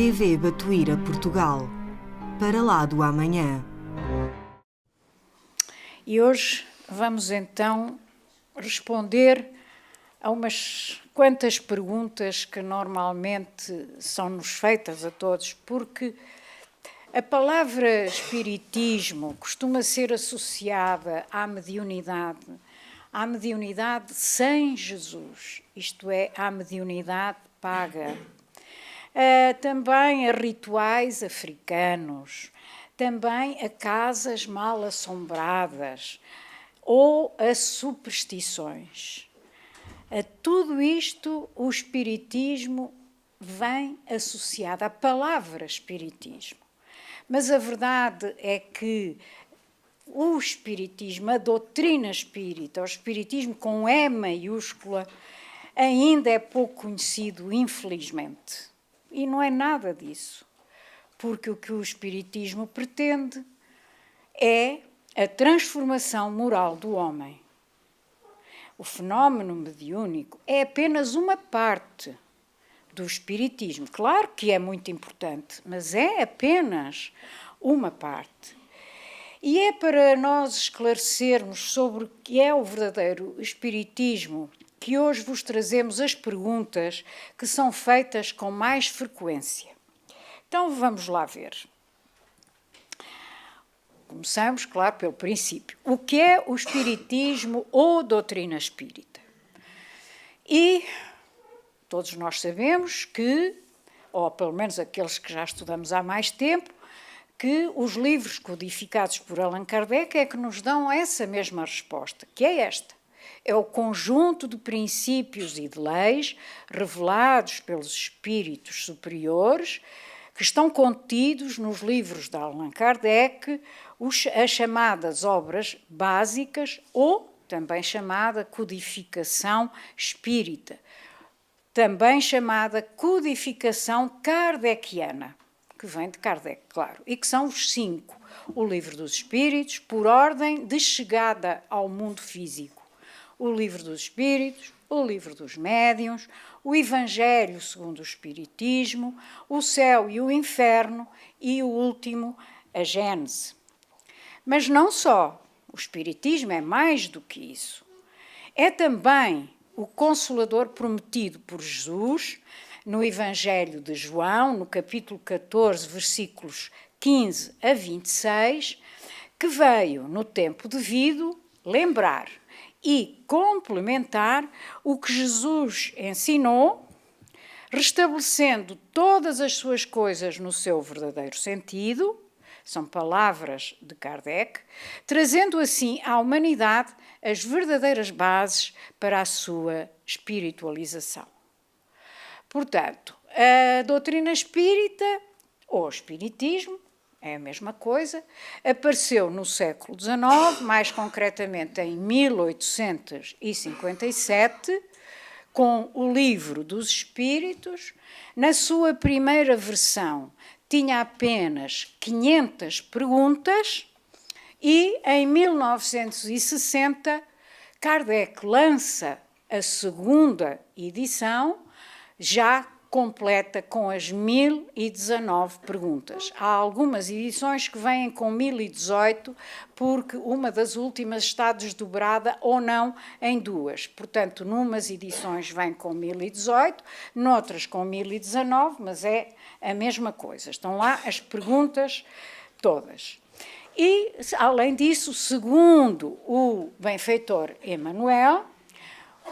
TV Batuíra Portugal, para lá do amanhã. E hoje vamos então responder a umas quantas perguntas que normalmente são-nos feitas a todos, porque a palavra espiritismo costuma ser associada à mediunidade sem Jesus, isto é, à mediunidade paga. Também a rituais africanos, também a casas mal assombradas ou a superstições. A tudo isto o espiritismo vem associado, à palavra espiritismo. Mas a verdade é que o espiritismo, a doutrina espírita, o espiritismo com E maiúscula, ainda é pouco conhecido, infelizmente. E não é nada disso, porque o que o espiritismo pretende é a transformação moral do homem. O fenómeno mediúnico é apenas uma parte do espiritismo. Claro que é muito importante, mas é apenas uma parte. E é para nós esclarecermos sobre o que é o verdadeiro espiritismo que hoje vos trazemos as perguntas que são feitas com mais frequência. Então vamos lá ver. Começamos, claro, pelo princípio. O que é o espiritismo ou doutrina espírita? E todos nós sabemos que, ou pelo menos aqueles que já estudamos há mais tempo, que os livros codificados por Allan Kardec é que nos dão essa mesma resposta, que é esta. É o conjunto de princípios e de leis revelados pelos espíritos superiores que estão contidos nos livros de Allan Kardec, as chamadas obras básicas ou também chamada codificação espírita, também chamada codificação kardeciana, que vem de Kardec, claro, e que são os 5. O Livro dos Espíritos, por ordem de chegada ao mundo físico. O Livro dos Espíritos, o Livro dos Médiuns, o Evangelho segundo o Espiritismo, o Céu e o Inferno e o último, a Gênese. Mas não só, o Espiritismo é mais do que isso. É também o Consolador prometido por Jesus no Evangelho de João, no capítulo 14, versículos 15 a 26, que veio no tempo devido lembrar e complementar o que Jesus ensinou, restabelecendo todas as suas coisas no seu verdadeiro sentido, são palavras de Kardec, trazendo assim à humanidade as verdadeiras bases para a sua espiritualização. Portanto, a doutrina espírita, ou espiritismo, é a mesma coisa, apareceu no século XIX, mais concretamente em 1857, com o Livro dos Espíritos. Na sua primeira versão tinha apenas 500 perguntas e em 1960 Kardec lança a segunda edição, já completa com as 1019 perguntas. Há algumas edições que vêm com 1018, porque uma das últimas está desdobrada ou não em 2. Portanto, numas edições vem com 1018, noutras com 1019, mas é a mesma coisa. Estão lá as perguntas todas. E, além disso, segundo o benfeitor Emmanuel,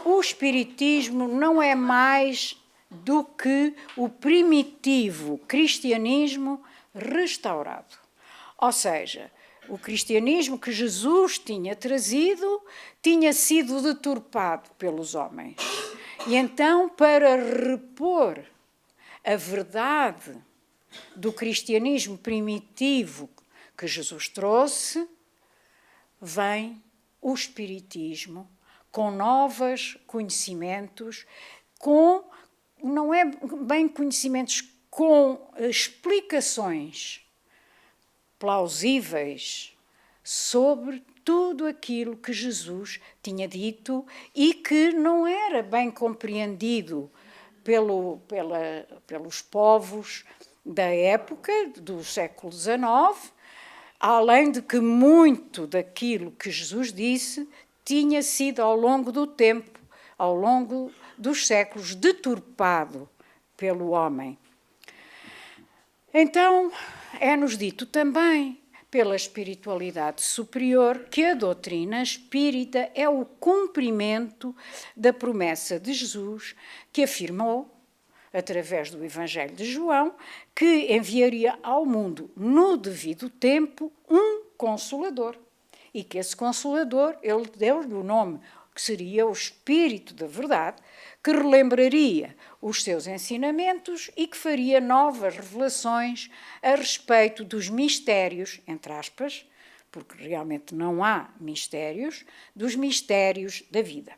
o espiritismo não é mais do que o primitivo cristianismo restaurado. Ou seja, o cristianismo que Jesus tinha trazido tinha sido deturpado pelos homens. E então, para repor a verdade do cristianismo primitivo que Jesus trouxe, vem o espiritismo com novos conhecimentos, não é bem conhecimentos, com explicações plausíveis sobre tudo aquilo que Jesus tinha dito e que não era bem compreendido pelos povos da época, do século XIX, além de que muito daquilo que Jesus disse tinha sido ao longo do tempo, ao longo dos séculos, deturpado pelo homem. Então, é-nos dito também pela espiritualidade superior que a doutrina espírita é o cumprimento da promessa de Jesus que afirmou, através do Evangelho de João, que enviaria ao mundo, no devido tempo, um Consolador. E que esse Consolador, ele deu-lhe o nome, que seria o Espírito da Verdade, que relembraria os seus ensinamentos e que faria novas revelações a respeito dos mistérios, entre aspas, porque realmente não há mistérios, dos mistérios da vida.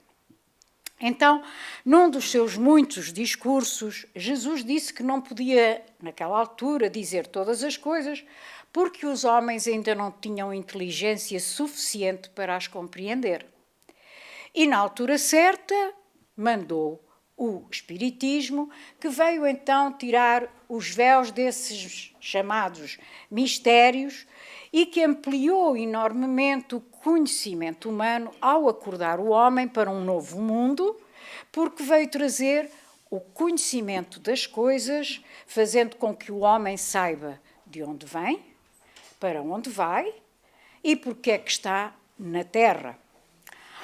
Então, num dos seus muitos discursos, Jesus disse que não podia, naquela altura, dizer todas as coisas, porque os homens ainda não tinham inteligência suficiente para as compreender. E, na altura certa, mandou o Espiritismo, que veio então tirar os véus desses chamados mistérios e que ampliou enormemente o conhecimento humano ao acordar o homem para um novo mundo, porque veio trazer o conhecimento das coisas, fazendo com que o homem saiba de onde vem, para onde vai e porque é que está na Terra.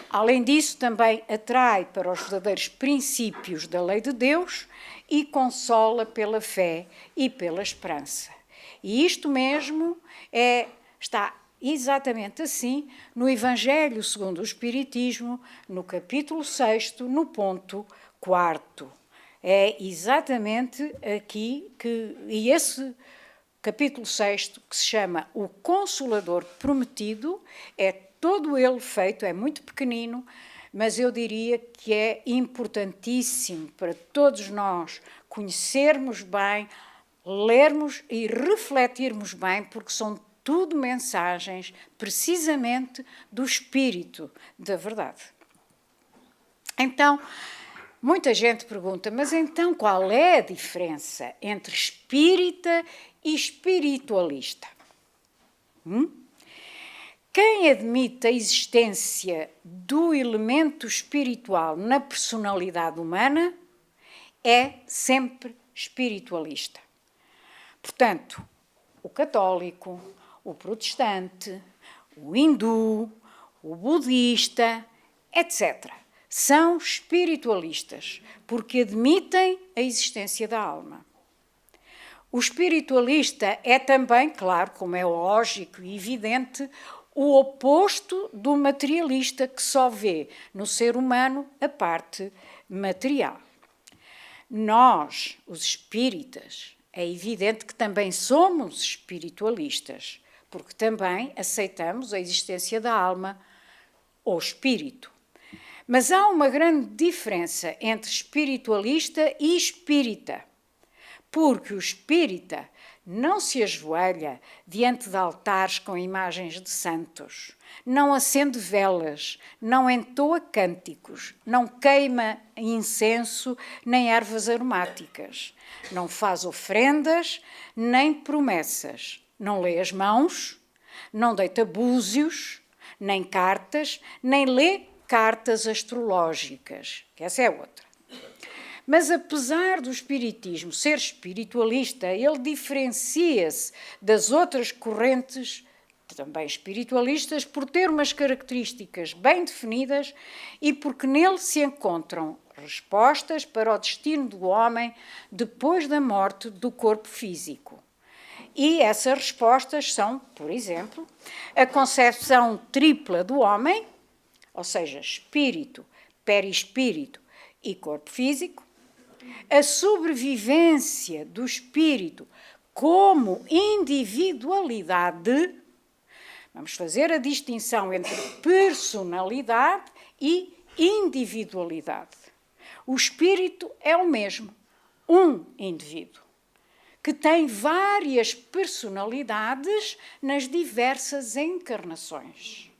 Além disso, também atrai para os verdadeiros princípios da lei de Deus e consola pela fé e pela esperança. E isto mesmo está exatamente assim no Evangelho segundo o Espiritismo, no capítulo 6º, no ponto 4º. É exatamente aqui e esse capítulo 6º, que se chama O Consolador Prometido, é todo ele feito, é muito pequenino, mas eu diria que é importantíssimo para todos nós conhecermos bem, lermos e refletirmos bem, porque são tudo mensagens precisamente do Espírito da Verdade. Então, muita gente pergunta, mas então qual é a diferença entre espírita e espiritualista? Quem admite a existência do elemento espiritual na personalidade humana é sempre espiritualista. Portanto, o católico, o protestante, o hindu, o budista, etc., são espiritualistas, porque admitem a existência da alma. O espiritualista é também, claro, como é lógico e evidente, o oposto do materialista, que só vê no ser humano a parte material. Nós, os espíritas, é evidente que também somos espiritualistas, porque também aceitamos a existência da alma ou espírito. Mas há uma grande diferença entre espiritualista e espírita, porque o espírita não se ajoelha diante de altares com imagens de santos, não acende velas, não entoa cânticos, não queima incenso nem ervas aromáticas, não faz ofrendas nem promessas, não lê as mãos, não deita búzios, nem cartas, nem lê cartas astrológicas, que essa é outra. Mas apesar do espiritismo ser espiritualista, ele diferencia-se das outras correntes, também espiritualistas, por ter umas características bem definidas e porque nele se encontram respostas para o destino do homem depois da morte do corpo físico. E essas respostas são, por exemplo, a concepção tripla do homem, ou seja, espírito, perispírito e corpo físico, a sobrevivência do espírito como individualidade. Vamos fazer a distinção entre personalidade e individualidade. O espírito é o mesmo, um indivíduo, que tem várias personalidades nas diversas encarnações.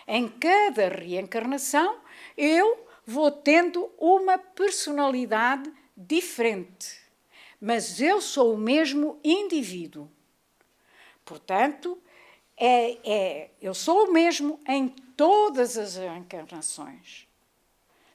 Em cada reencarnação, eu vou tendo uma personalidade diferente, mas eu sou o mesmo indivíduo. Portanto, eu sou o mesmo em todas as encarnações.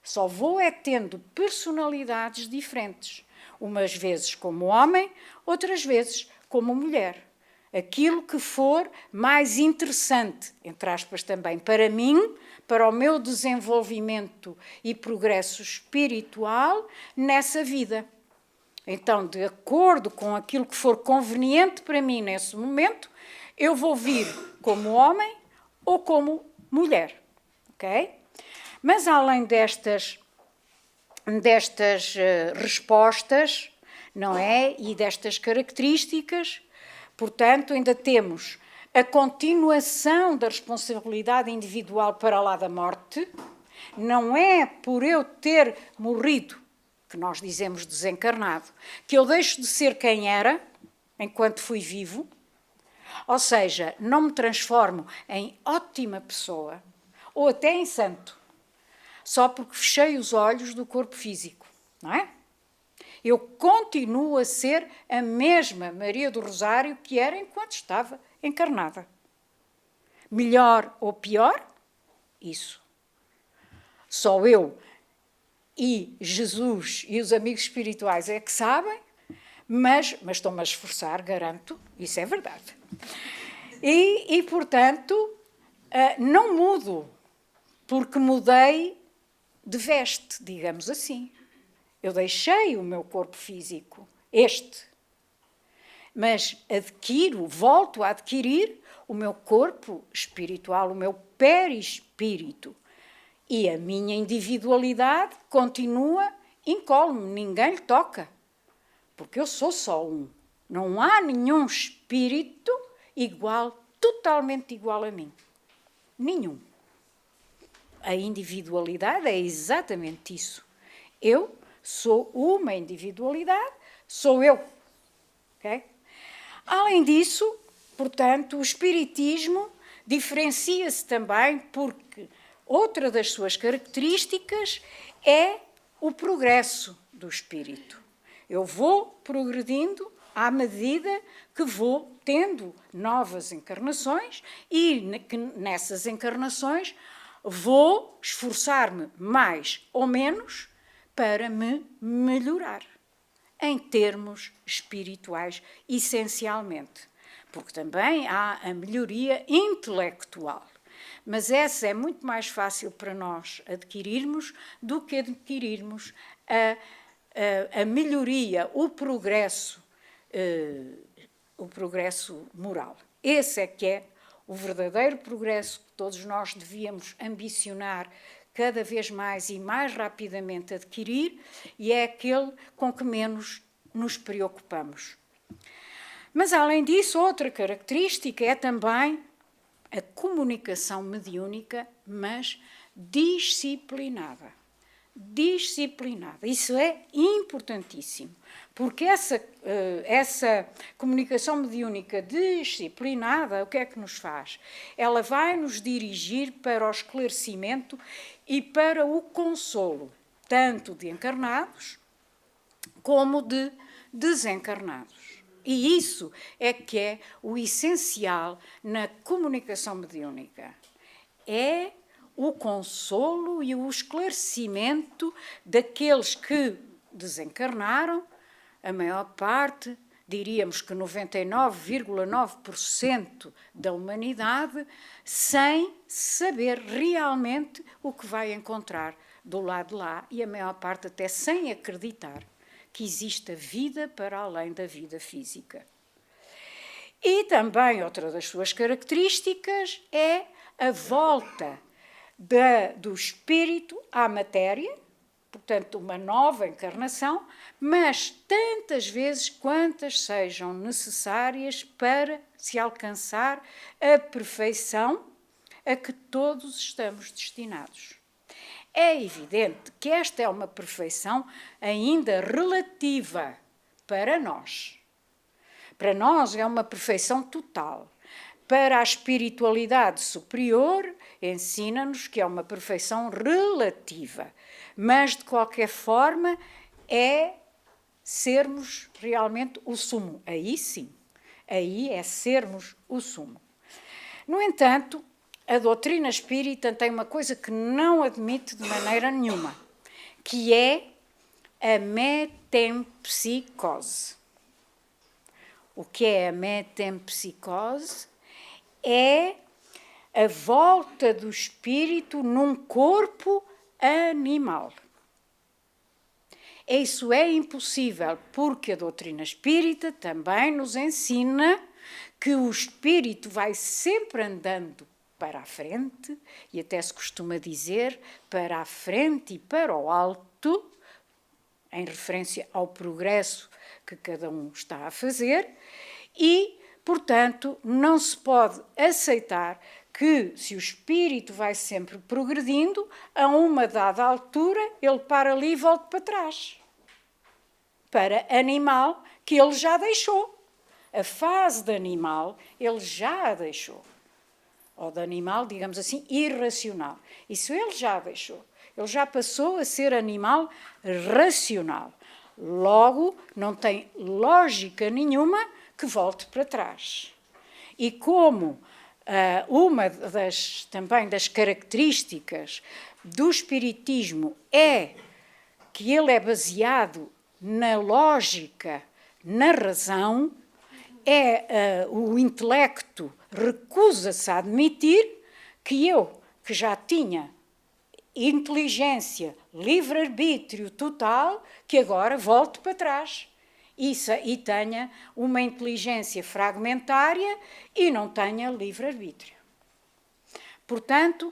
Só vou tendo personalidades diferentes. Umas vezes como homem, outras vezes como mulher. Aquilo que for mais interessante, entre aspas também, para mim, para o meu desenvolvimento e progresso espiritual nessa vida. Então, de acordo com aquilo que for conveniente para mim nesse momento, eu vou vir como homem ou como mulher, ok? Mas além destas respostas, não é? E destas características, portanto, ainda temos a continuação da responsabilidade individual para lá da morte. Não é por eu ter morrido, que nós dizemos desencarnado, que eu deixo de ser quem era enquanto fui vivo. Ou seja, não me transformo em ótima pessoa ou até em santo, só porque fechei os olhos do corpo físico, não é? Eu continuo a ser a mesma Maria do Rosário que era enquanto estava encarnada. Melhor ou pior? Isso. Só eu e Jesus e os amigos espirituais é que sabem, mas estou-me a esforçar, garanto, isso é verdade. E portanto, não mudo, porque mudei de veste, digamos assim. Eu deixei o meu corpo físico, mas volto a adquirir o meu corpo espiritual, o meu perispírito. E a minha individualidade continua incólume, ninguém lhe toca, porque eu sou só um. Não há nenhum espírito igual, totalmente igual a mim. Nenhum. A individualidade é exatamente isso. Eu sou uma individualidade, sou eu. Okay? Além disso, portanto, o espiritismo diferencia-se também porque outra das suas características é o progresso do espírito. Eu vou progredindo à medida que vou tendo novas encarnações e nessas encarnações vou esforçar-me mais ou menos para me melhorar, em termos espirituais, essencialmente. Porque também há a melhoria intelectual. Mas essa é muito mais fácil para nós adquirirmos do que adquirirmos a melhoria, o progresso moral. Esse é que é o verdadeiro progresso que todos nós devíamos ambicionar cada vez mais e mais rapidamente adquirir, e é aquele com que menos nos preocupamos. Mas, além disso, outra característica é também a comunicação mediúnica, mas disciplinada. Disciplinada. Isso é importantíssimo, porque essa comunicação mediúnica disciplinada, o que é que nos faz? Ela vai nos dirigir para o esclarecimento e para o consolo, tanto de encarnados como de desencarnados. E isso é que é o essencial na comunicação mediúnica. É o consolo e o esclarecimento daqueles que desencarnaram, a maior parte, diríamos que 99,9% da humanidade, sem saber realmente o que vai encontrar do lado de lá, e a maior parte até sem acreditar que exista vida para além da vida física. E também outra das suas características é a volta do espírito à matéria, portanto, uma nova encarnação, mas tantas vezes quantas sejam necessárias para se alcançar a perfeição a que todos estamos destinados. É evidente que esta é uma perfeição ainda relativa para nós. Para nós é uma perfeição total. Para a espiritualidade superior, ensina-nos que é uma perfeição relativa, mas de qualquer forma é sermos realmente o sumo. Aí sim, aí é sermos o sumo. No entanto, a doutrina espírita tem uma coisa que não admite de maneira nenhuma, que é a metempsicose. O que é a metempsicose? É a volta do espírito num corpo animal. Isso é impossível, porque a doutrina espírita também nos ensina que o espírito vai sempre andando para a frente, e até se costuma dizer para a frente e para o alto, em referência ao progresso que cada um está a fazer, e, portanto, não se pode aceitar que, se o espírito vai sempre progredindo, a uma dada altura ele para ali e volta para trás, para animal que ele já deixou. A fase de animal ele já a deixou. Ou de animal, digamos assim, irracional. Isso ele já deixou. Ele já passou a ser animal racional. Logo, não tem lógica nenhuma que volte para trás. E como uma também das características do espiritismo é que ele é baseado na lógica, na razão, o intelecto recusa-se a admitir que eu, que já tinha inteligência, livre-arbítrio total, que agora volto para trás e tenha uma inteligência fragmentária e não tenha livre-arbítrio. Portanto,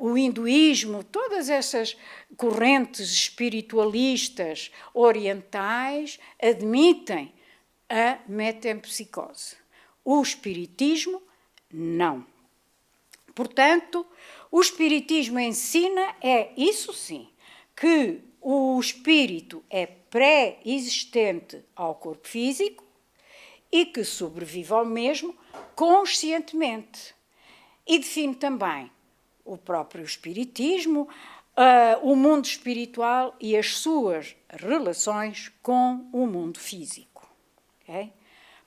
o hinduísmo, todas essas correntes espiritualistas orientais admitem a metempsicose. O espiritismo, não. Portanto, o espiritismo ensina, isso sim, que o espírito é pré-existente ao corpo físico e que sobrevive ao mesmo conscientemente. E define também o próprio espiritismo, o mundo espiritual e as suas relações com o mundo físico. Okay?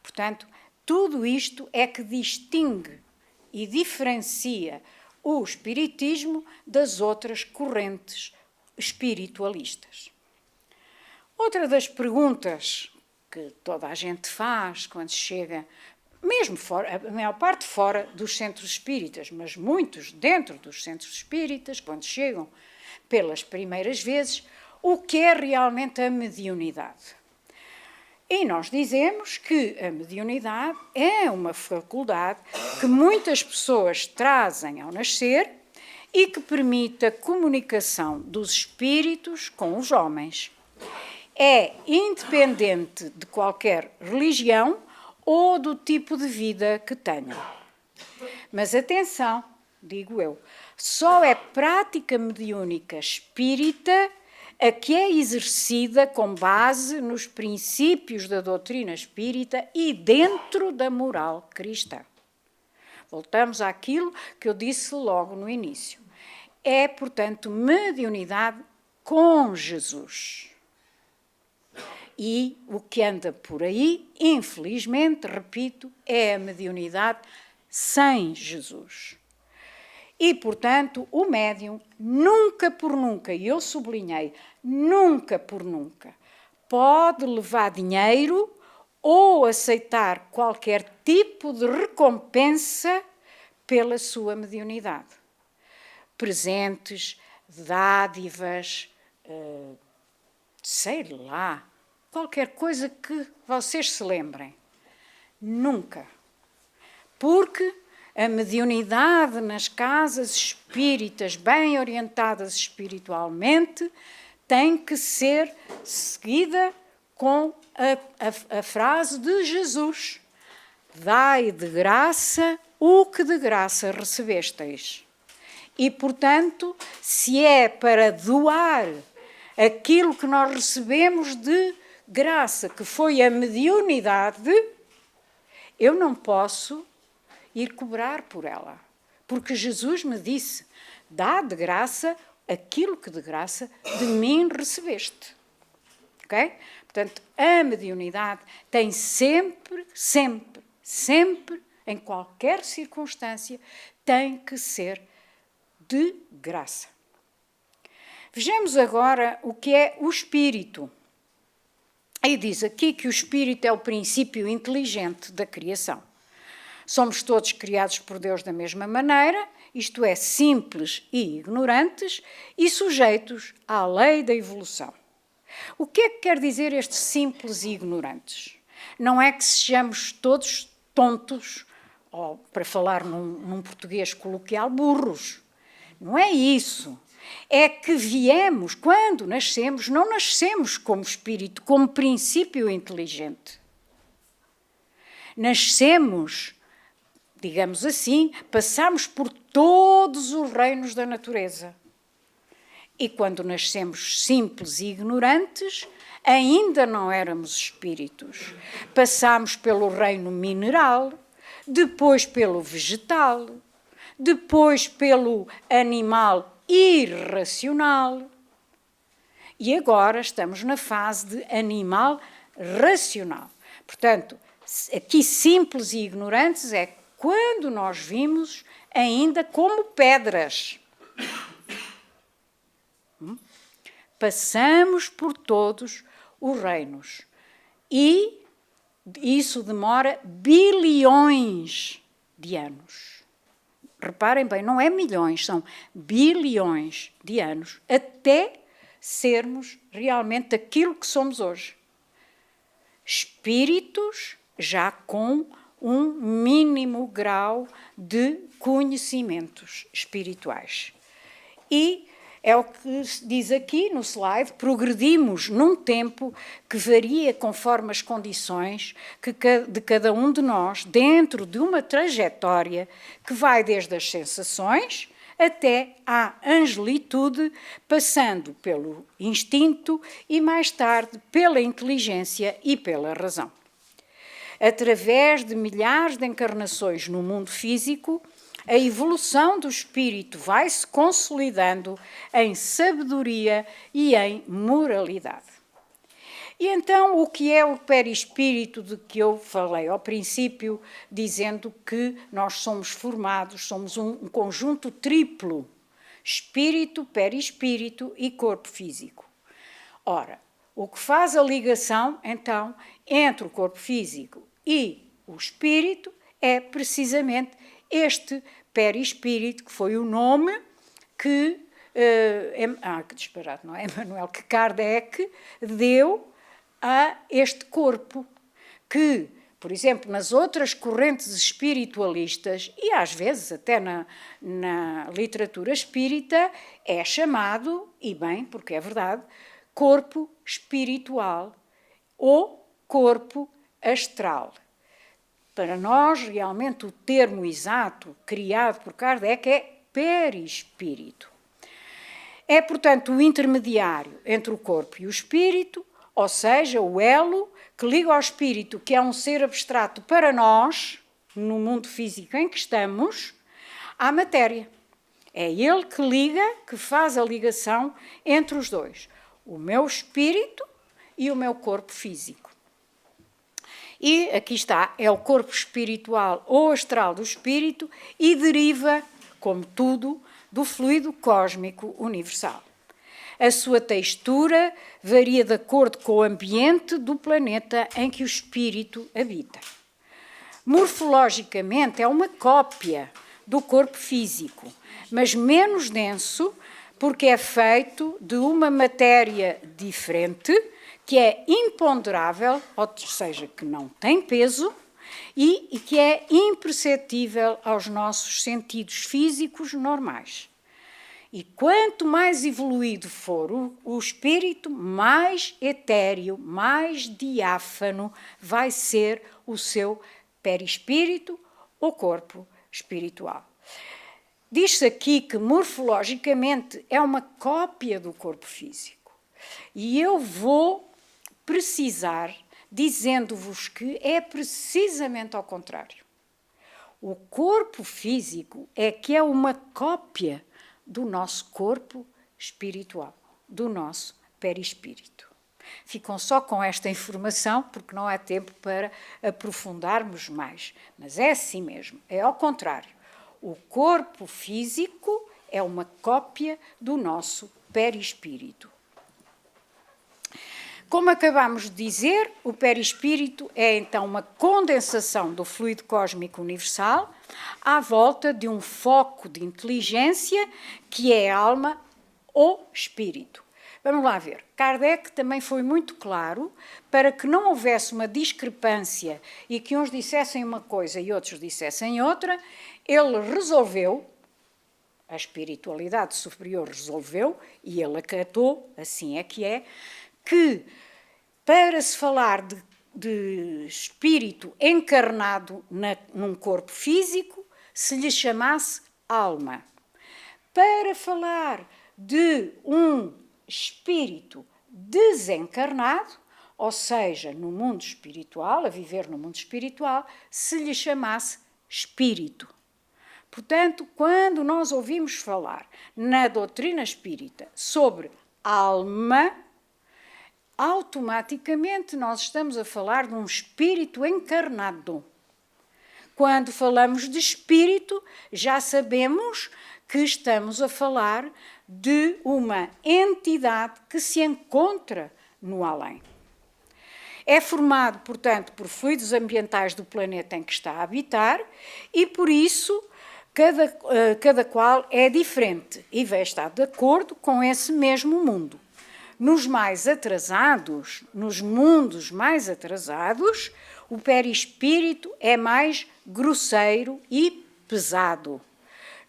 Portanto, tudo isto é que distingue e diferencia o espiritismo das outras correntes espiritualistas. Outra das perguntas que toda a gente faz quando chega, mesmo fora, a maior parte fora dos centros espíritas, mas muitos dentro dos centros espíritas, quando chegam pelas primeiras vezes, o que é realmente a mediunidade? E nós dizemos que a mediunidade é uma faculdade que muitas pessoas trazem ao nascer e que permite a comunicação dos espíritos com os homens. É independente de qualquer religião ou do tipo de vida que tenham. Mas atenção, digo eu, só é prática mediúnica espírita a que é exercida com base nos princípios da doutrina espírita e dentro da moral cristã. Voltamos àquilo que eu disse logo no início. É, portanto, mediunidade com Jesus. E o que anda por aí, infelizmente, repito, é a mediunidade sem Jesus. E, portanto, o médium nunca por nunca, e eu sublinhei, nunca por nunca, pode levar dinheiro ou aceitar qualquer tipo de recompensa pela sua mediunidade. Presentes, dádivas, sei lá, qualquer coisa que vocês se lembrem. Nunca. Porque a mediunidade nas casas espíritas, bem orientadas espiritualmente, tem que ser seguida com a frase de Jesus: dai de graça o que de graça recebesteis. E, portanto, se é para doar aquilo que nós recebemos de graça, que foi a mediunidade, eu não posso ir cobrar por ela, porque Jesus me disse: dá de graça aquilo que de graça de mim recebeste. ok? Portanto, a mediunidade tem sempre, sempre, sempre, em qualquer circunstância, tem que ser de graça. Vejamos agora o que é o espírito. Aí diz aqui que o espírito é o princípio inteligente da criação. Somos todos criados por Deus da mesma maneira, isto é, simples e ignorantes, e sujeitos à lei da evolução. O que é que quer dizer estes simples e ignorantes? Não é que sejamos todos tontos, ou, para falar num português coloquial, burros. Não é isso. É que viemos, quando nascemos, não nascemos como espírito, como princípio inteligente. Nascemos, digamos assim, passamos por todos os reinos da natureza. E quando nascemos simples e ignorantes, ainda não éramos espíritos. Passamos pelo reino mineral, depois pelo vegetal, depois pelo animal irracional. E agora estamos na fase de animal racional. Portanto, aqui simples e ignorantes é quando nós vimos ainda como pedras. Passamos por todos os reinos. E isso demora bilhões de anos. Reparem bem, não é milhões, são bilhões de anos até sermos realmente aquilo que somos hoje. Espíritos já com um mínimo grau de conhecimentos espirituais. E é o que se diz aqui no slide, progredimos num tempo que varia conforme as condições de cada um de nós, dentro de uma trajetória que vai desde as sensações até à angelitude, passando pelo instinto e mais tarde pela inteligência e pela razão. Através de milhares de encarnações no mundo físico, a evolução do espírito vai se consolidando em sabedoria e em moralidade. E então, o que é o perispírito de que eu falei ao princípio, dizendo que nós somos formados, somos um conjunto triplo, espírito, perispírito e corpo físico. Ora, o que faz a ligação, então, entre o corpo físico e o espírito é precisamente este perispírito, que foi o nome que, que disparate, não é, Emmanuel, que Kardec deu a este corpo, que, por exemplo, nas outras correntes espiritualistas, e às vezes até na literatura espírita, é chamado, e bem, porque é verdade, corpo espiritual ou corpo astral. Para nós, realmente, o termo exato criado por Kardec é perispírito. É, portanto, o intermediário entre o corpo e o espírito, ou seja, o elo que liga ao espírito, que é um ser abstrato para nós, no mundo físico em que estamos, à matéria. É ele que liga, que faz a ligação entre os dois, o meu espírito e o meu corpo físico. E aqui está, é o corpo espiritual ou astral do espírito e deriva, como tudo, do fluido cósmico universal. A sua textura varia de acordo com o ambiente do planeta em que o espírito habita. Morfologicamente é uma cópia do corpo físico, mas menos denso, porque é feito de uma matéria diferente, que é imponderável, ou seja, que não tem peso, e que é imperceptível aos nossos sentidos físicos normais. E quanto mais evoluído for o espírito, mais etéreo, mais diáfano vai ser o seu perispírito ou corpo espiritual. Diz-se aqui que morfologicamente é uma cópia do corpo físico. E eu vou precisar, dizendo-vos que é precisamente ao contrário. O corpo físico é que é uma cópia do nosso corpo espiritual, do nosso perispírito. Ficam só com esta informação, porque não há tempo para aprofundarmos mais. Mas é assim mesmo, é ao contrário. O corpo físico é uma cópia do nosso perispírito. Como acabamos de dizer, o perispírito é então uma condensação do fluido cósmico universal à volta de um foco de inteligência que é a alma ou espírito. Vamos lá ver. Kardec também foi muito claro para que não houvesse uma discrepância e que uns dissessem uma coisa e outros dissessem outra. Ele resolveu, a espiritualidade superior resolveu, e ele acatou, assim é, que para se falar de espírito encarnado num corpo físico, se lhe chamasse alma. Para falar de um espírito desencarnado, ou seja, no mundo espiritual, a viver no mundo espiritual, se lhe chamasse espírito. Portanto, quando nós ouvimos falar na doutrina espírita sobre alma, automaticamente nós estamos a falar de um espírito encarnado. Quando falamos de espírito, já sabemos que estamos a falar de uma entidade que se encontra no além. É formado, portanto, por fluidos ambientais do planeta em que está a habitar e, por isso, cada qual é diferente e vai estar de acordo com esse mesmo mundo. Nos mais atrasados, nos mundos mais atrasados, o perispírito é mais grosseiro e pesado.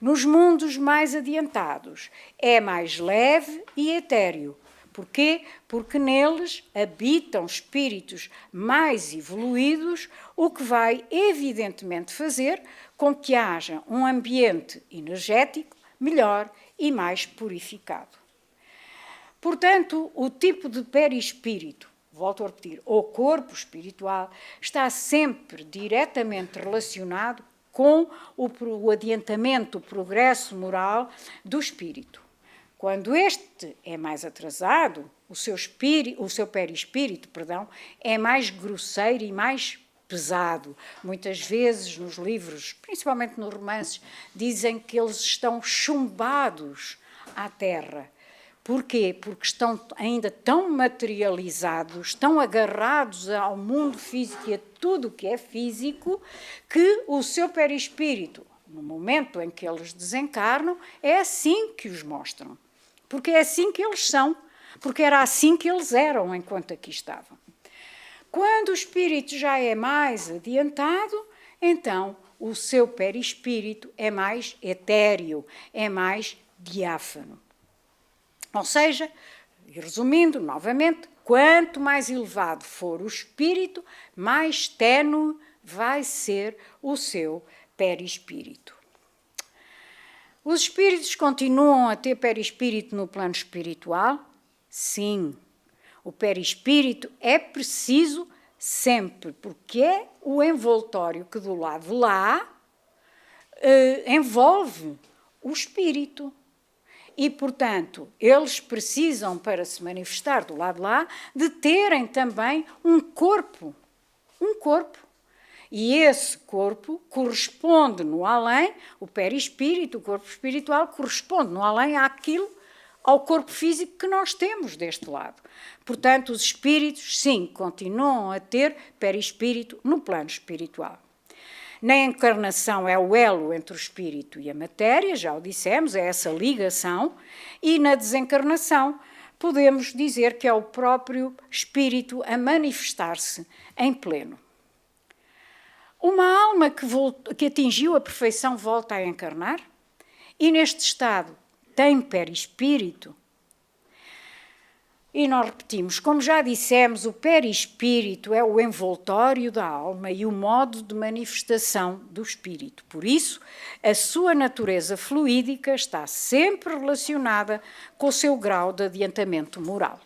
Nos mundos mais adiantados, é mais leve e etéreo. Porquê? Porque neles habitam espíritos mais evoluídos, o que vai evidentemente fazer com que haja um ambiente energético melhor e mais purificado. Portanto, o tipo de perispírito, volto a repetir, ou corpo espiritual, está sempre diretamente relacionado com o adiantamento, o progresso moral do espírito. Quando este é mais atrasado, o seu perispírito, é mais grosseiro e mais pesado. Muitas vezes nos livros, principalmente nos romances, dizem que eles estão chumbados à terra. Porquê? Porque estão ainda tão materializados, tão agarrados ao mundo físico e a tudo o que é físico, que o seu perispírito, no momento em que eles desencarnam, é assim que os mostram. Porque é assim que eles são, porque era assim que eles eram enquanto aqui estavam. Quando o espírito já é mais adiantado, então o seu perispírito é mais etéreo, é mais diáfano. Ou seja, resumindo novamente, quanto mais elevado for o espírito, mais ténue vai ser o seu perispírito. Os espíritos continuam a ter perispírito no plano espiritual? Sim. O perispírito é preciso sempre, porque é o envoltório que do lado de lá envolve o espírito. E, portanto, eles precisam, para se manifestar do lado de lá, de terem também um corpo. Um corpo. E esse corpo corresponde no além, o perispírito, o corpo espiritual, corresponde no além ao corpo físico que nós temos deste lado. Portanto, os espíritos, sim, continuam a ter perispírito no plano espiritual. Na encarnação é o elo entre o espírito e a matéria, já o dissemos, é essa ligação, e na desencarnação podemos dizer que é o próprio espírito a manifestar-se em pleno. Uma alma que atingiu a perfeição volta a encarnar e neste estado tem perispírito. E nós repetimos, como já dissemos, o perispírito é o envoltório da alma e o modo de manifestação do espírito. Por isso, a sua natureza fluídica está sempre relacionada com o seu grau de adiantamento moral.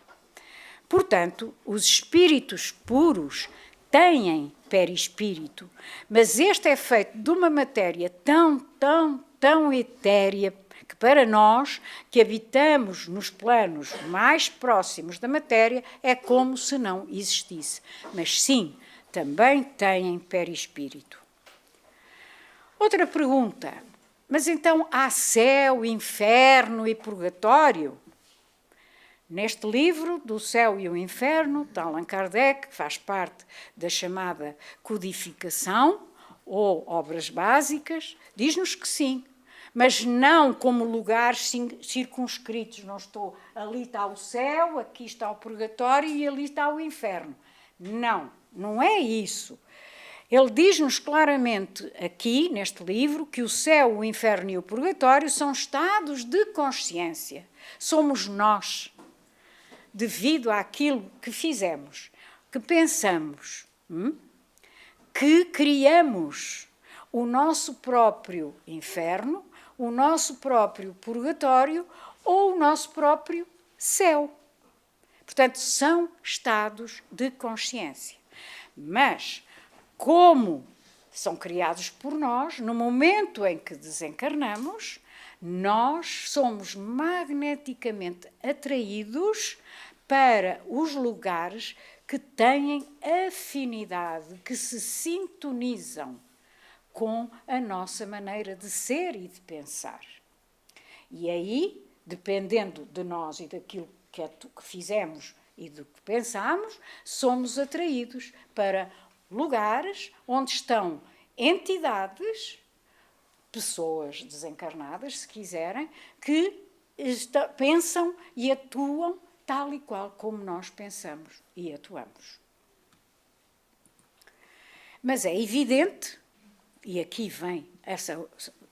Portanto, os espíritos puros têm perispírito, mas este é feito de uma matéria tão etérea que para nós, que habitamos nos planos mais próximos da matéria, é como se não existisse. Mas sim, também têm perispírito. Outra pergunta, mas então há céu, inferno e purgatório? Neste livro, do Céu e o Inferno, de Allan Kardec, que faz parte da chamada codificação, ou obras básicas, diz-nos que sim, mas não como lugares circunscritos. Não estou, ali está o céu, aqui está o purgatório e ali está o inferno. Não, não é isso. Ele diz-nos claramente aqui, neste livro, que o céu, o inferno e o purgatório são estados de consciência. Somos nós, devido àquilo que fizemos, que pensamos, que criamos o nosso próprio inferno, o nosso próprio purgatório ou o nosso próprio céu. Portanto, são estados de consciência. Mas, como são criados por nós, no momento em que desencarnamos, nós somos magneticamente atraídos para os lugares que têm afinidade, que se sintonizam com a nossa maneira de ser e de pensar. E aí, dependendo de nós e daquilo que fizemos e do que pensamos, somos atraídos para lugares onde estão entidades, pessoas desencarnadas, se quiserem, que pensam e atuam tal e qual como nós pensamos e atuamos. Mas é evidente, e aqui vem essa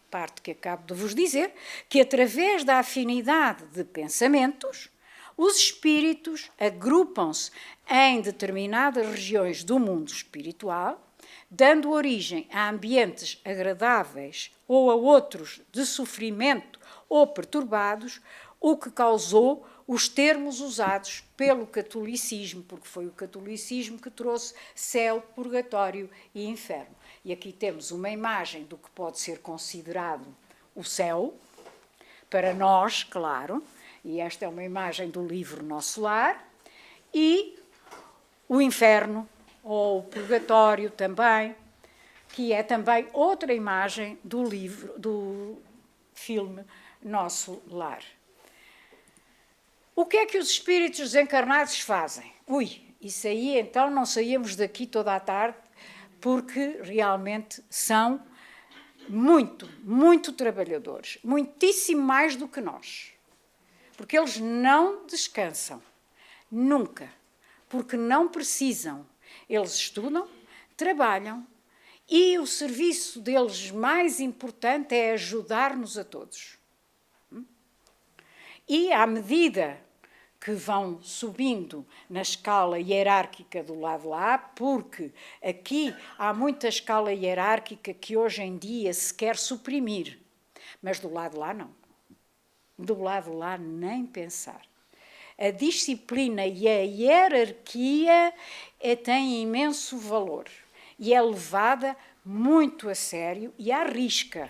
parte que acabo de vos dizer, que através da afinidade de pensamentos, os espíritos agrupam-se em determinadas regiões do mundo espiritual, dando origem a ambientes agradáveis ou a outros de sofrimento ou perturbados, o que causou os termos usados pelo catolicismo, porque foi o catolicismo que trouxe céu, purgatório e inferno. E aqui temos uma imagem do que pode ser considerado o céu, para nós, claro, e esta é uma imagem do livro Nosso Lar, e o inferno, ou o purgatório também, que é também outra imagem do livro, do filme Nosso Lar. O que é que os espíritos desencarnados fazem? Isso aí então não saíamos daqui toda a tarde, porque realmente são muito trabalhadores, muitíssimo mais do que nós. Porque eles não descansam, nunca, porque não precisam. Eles estudam, trabalham e o serviço deles mais importante é ajudar-nos a todos. E à medida que vão subindo na escala hierárquica do lado lá, porque aqui há muita escala hierárquica que hoje em dia se quer suprimir, mas do lado lá não. Do lado lá nem pensar. A disciplina e a hierarquia têm imenso valor e é levada muito a sério e à risca.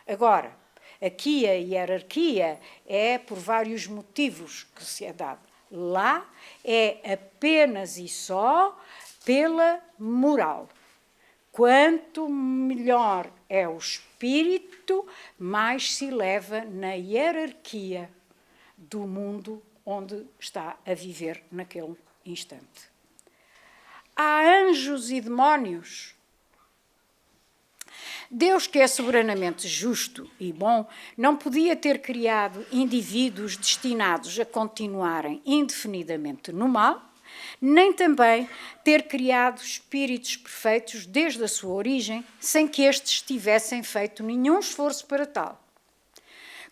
Agora, aqui a hierarquia é por vários motivos que se é dado. Lá é apenas e só pela moral. Quanto melhor é o espírito, mais se eleva na hierarquia do mundo onde está a viver naquele instante. Há anjos e demónios. Deus, que é soberanamente justo e bom, não podia ter criado indivíduos destinados a continuarem indefinidamente no mal, nem também ter criado espíritos perfeitos desde a sua origem, sem que estes tivessem feito nenhum esforço para tal.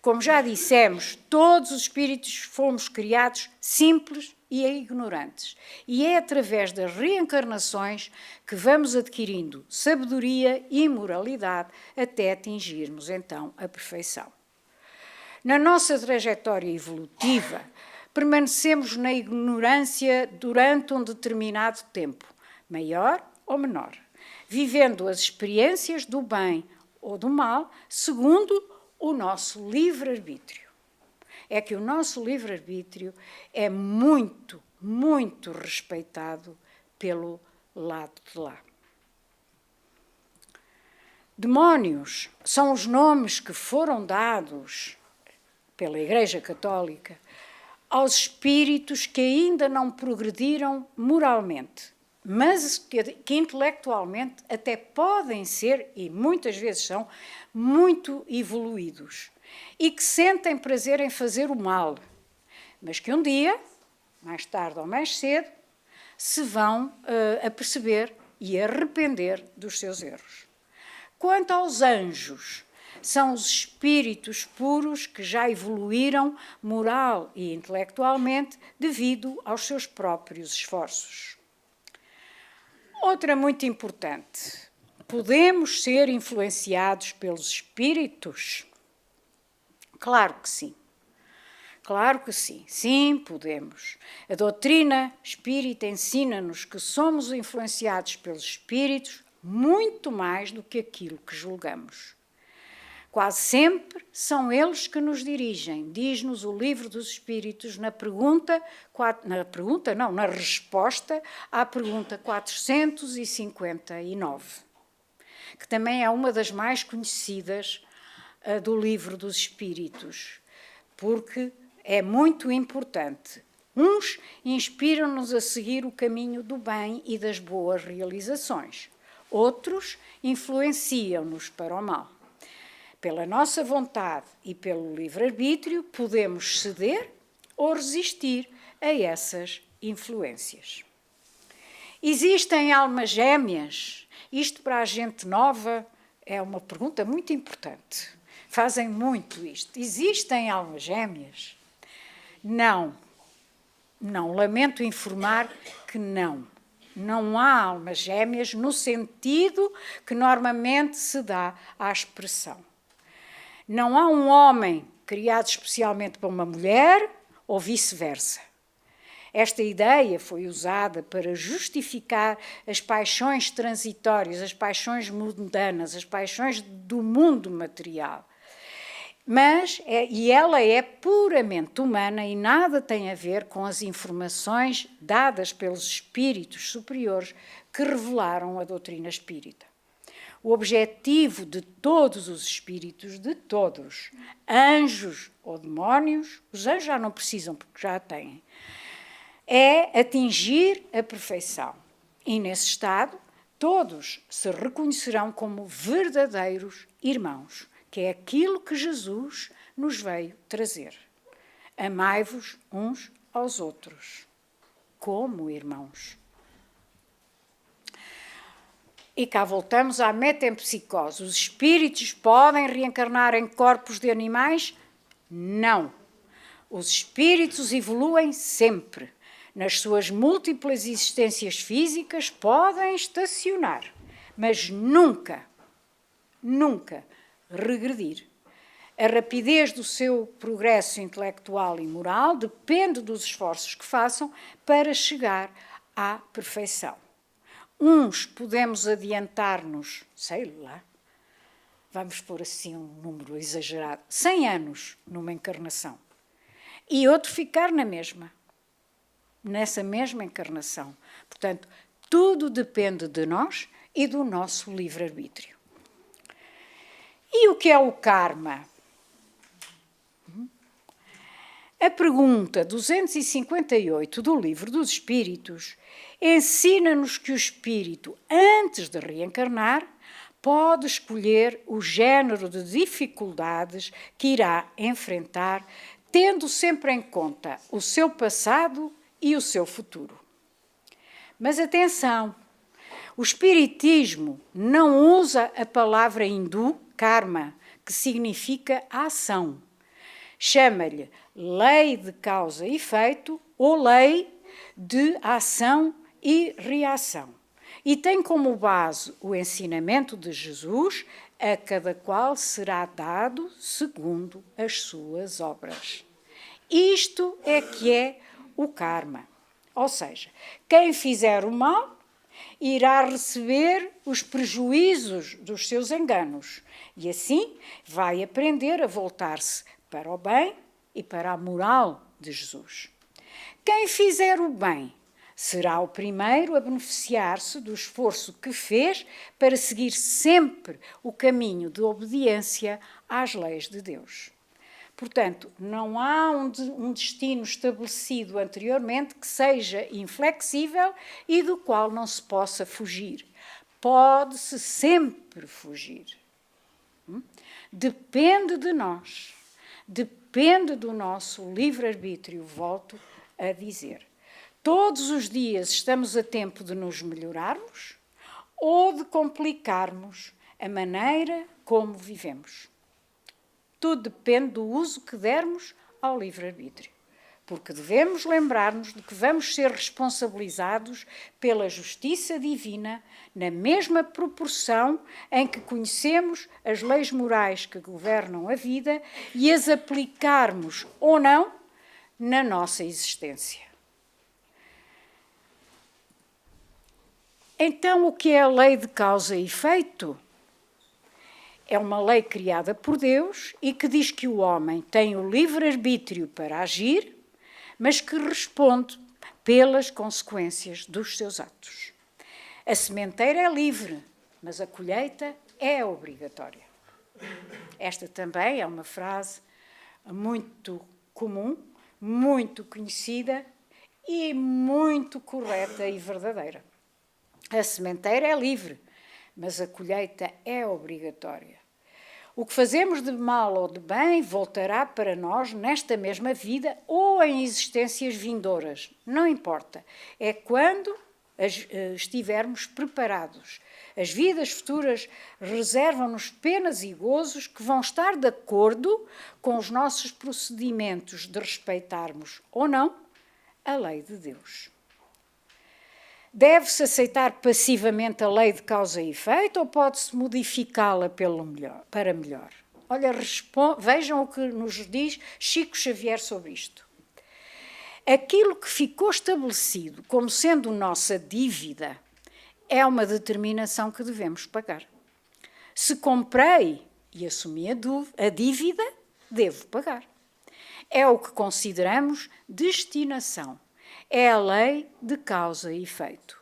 Como já dissemos, todos os espíritos fomos criados simples e ignorantes. E é através das reencarnações que vamos adquirindo sabedoria e moralidade até atingirmos, então, a perfeição. Na nossa trajetória evolutiva, permanecemos na ignorância durante um determinado tempo, maior ou menor, vivendo as experiências do bem ou do mal, segundo o nosso livre-arbítrio. É que o nosso livre-arbítrio é muito, muito respeitado pelo lado de lá. Demónios são os nomes que foram dados pela Igreja Católica aos espíritos que ainda não progrediram moralmente, mas que intelectualmente até podem ser, e muitas vezes são, muito evoluídos, e que sentem prazer em fazer o mal, mas que um dia, mais tarde ou mais cedo, se vão aperceber e arrepender dos seus erros. Quanto aos anjos, são os espíritos puros que já evoluíram moral e intelectualmente devido aos seus próprios esforços. Outra muito importante, podemos ser influenciados pelos espíritos? Claro que sim. Claro que sim, sim, podemos. A doutrina espírita ensina-nos que somos influenciados pelos espíritos muito mais do que aquilo que julgamos. Quase sempre são eles que nos dirigem, diz-nos o Livro dos Espíritos na resposta à pergunta 459, que também é uma das mais conhecidas do Livro dos Espíritos, porque é muito importante. Uns inspiram-nos a seguir o caminho do bem e das boas realizações. Outros influenciam-nos para o mal. Pela nossa vontade e pelo livre-arbítrio, podemos ceder ou resistir a essas influências. Existem almas gêmeas? Isto para a gente nova é uma pergunta muito importante. Fazem muito isto. Existem almas gêmeas? Não. Não, lamento informar que não. Não há almas gêmeas no sentido que normalmente se dá à expressão. Não há um homem criado especialmente para uma mulher ou vice-versa. Esta ideia foi usada para justificar as paixões transitórias, as paixões mundanas, as paixões do mundo material. E ela é puramente humana e nada tem a ver com as informações dadas pelos espíritos superiores que revelaram a doutrina espírita. O objetivo de todos os espíritos, de todos, anjos ou demónios, os anjos já não precisam porque já a têm, é atingir a perfeição. E nesse estado, todos se reconhecerão como verdadeiros irmãos, que é aquilo que Jesus nos veio trazer. Amai-vos uns aos outros, como irmãos. E cá voltamos à metempsicose. Os espíritos podem reencarnar em corpos de animais? Não. Os espíritos evoluem sempre. Nas suas múltiplas existências físicas podem estacionar, mas nunca regredir. A rapidez do seu progresso intelectual e moral depende dos esforços que façam para chegar à perfeição. Uns podemos adiantar-nos, sei lá, vamos pôr assim um número exagerado, 100 anos numa encarnação, e outro ficar nessa mesma encarnação. Portanto, tudo depende de nós e do nosso livre-arbítrio. E o que é o karma? A pergunta 258 do Livro dos Espíritos ensina-nos que o espírito, antes de reencarnar, pode escolher o género de dificuldades que irá enfrentar, tendo sempre em conta o seu passado e o seu futuro. Mas atenção, o Espiritismo não usa a palavra hindu, karma, que significa ação. Chama-lhe lei de causa e efeito ou lei de ação e reação. E tem como base o ensinamento de Jesus, a cada qual será dado segundo as suas obras. Isto é que é o karma. Ou seja, quem fizer o mal irá receber os prejuízos dos seus enganos e assim vai aprender a voltar-se para o bem e para a moral de Jesus. Quem fizer o bem será o primeiro a beneficiar-se do esforço que fez para seguir sempre o caminho de obediência às leis de Deus. Portanto, não há um destino estabelecido anteriormente que seja inflexível e do qual não se possa fugir. Pode-se sempre fugir. Depende de nós, depende do nosso livre-arbítrio, volto a dizer. Todos os dias estamos a tempo de nos melhorarmos ou de complicarmos a maneira como vivemos. Tudo depende do uso que dermos ao livre-arbítrio, porque devemos lembrar-nos de que vamos ser responsabilizados pela justiça divina na mesma proporção em que conhecemos as leis morais que governam a vida e as aplicarmos ou não na nossa existência. Então, o que é a lei de causa e efeito? É uma lei criada por Deus e que diz que o homem tem o livre-arbítrio para agir, mas que responde pelas consequências dos seus atos. A sementeira é livre, mas a colheita é obrigatória. Esta também é uma frase muito comum, muito conhecida e muito correta e verdadeira. A sementeira é livre, mas a colheita é obrigatória. O que fazemos de mal ou de bem voltará para nós nesta mesma vida ou em existências vindouras. Não importa. É quando estivermos preparados. As vidas futuras reservam-nos penas e gozos que vão estar de acordo com os nossos procedimentos de respeitarmos ou não a lei de Deus. Deve-se aceitar passivamente a lei de causa e efeito ou pode-se modificá-la para melhor? Olha, vejam o que nos diz Chico Xavier sobre isto. Aquilo que ficou estabelecido como sendo nossa dívida é uma determinação que devemos pagar. Se comprei e assumi a dívida, devo pagar. É o que consideramos destinação. É a lei de causa e efeito.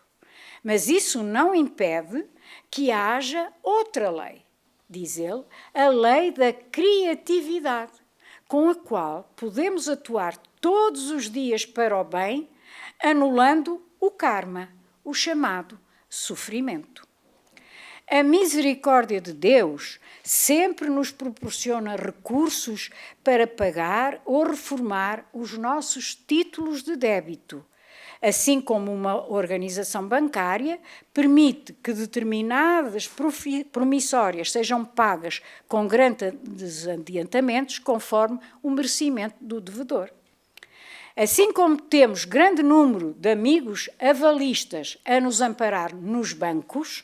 Mas isso não impede que haja outra lei, diz ele, a lei da criatividade, com a qual podemos atuar todos os dias para o bem, anulando o karma, o chamado sofrimento. A misericórdia de Deus sempre nos proporciona recursos para pagar ou reformar os nossos títulos de débito, assim como uma organização bancária permite que determinadas promissórias sejam pagas com grandes adiantamentos conforme o merecimento do devedor. Assim como temos grande número de amigos avalistas a nos amparar nos bancos,